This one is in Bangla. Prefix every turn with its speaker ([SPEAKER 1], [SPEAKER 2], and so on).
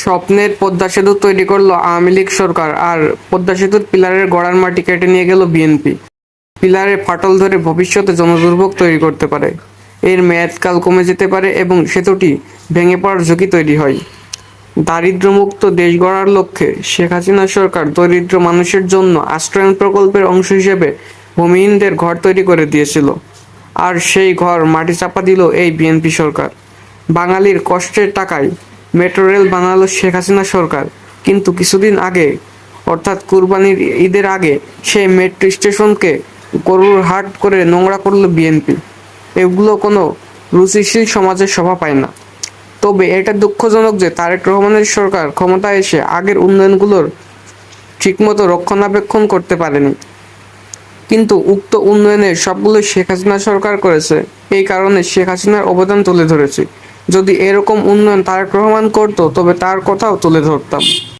[SPEAKER 1] স্বপ্নের পদ্মা সেতু তৈরি করলো আওয়ামী লীগ সরকার, আর পদ্মা সেতুর পিলারের গড়ার মাটি কেটে নিয়ে গেল বিএনপি। পিলারে ফাটল ধরে ভবিষ্যতে জনদুর্ভোগ তৈরি করতে পারে, এর মেয়াদকাল কমে যেতে পারে এবং সেতুটি ভেঙে পড়ার ঝুঁকি তৈরি হয়। দারিদ্র্যমুক্ত দেশ গড়ার লক্ষ্যে শেখ হাসিনা সরকার দরিদ্র মানুষের জন্য আশ্রয়ণ প্রকল্পের অংশ হিসেবে ভূমিহীনদের ঘর তৈরি করে দিয়েছিল, আর সেই ঘর মাটি চাপা দিল এই বিএনপি সরকার। বাঙালির কষ্টের টাকায় মেট্রো রেল বানালো শেখ হাসিনা সরকার, কিন্তু কিছুদিন আগে অর্থাৎ কুরবানির ঈদের আগে সেই মেট্রো স্টেশনকে গরুর হাট করে নোংরা করলো বিএনপি। এগুলো কোনো রুচিশীল সমাজের শোভা পায় না। তবে এটা দুঃখজনক যে তারেক রহমানের সরকার ক্ষমতায় এসে আগের উন্নয়নগুলোর ঠিকমতো রক্ষণাবেক্ষণ করতে পারেনি। কিন্তু উক্ত উন্নয়নের সবগুলো শেখ হাসিনা সরকার করেছে, এই কারণে শেখ হাসিনার অবদান তুলে ধরেছি। যদি এরকম উন্নয়ন তারেক রহমান করতো তবে তার কথাও তুলে ধরতাম।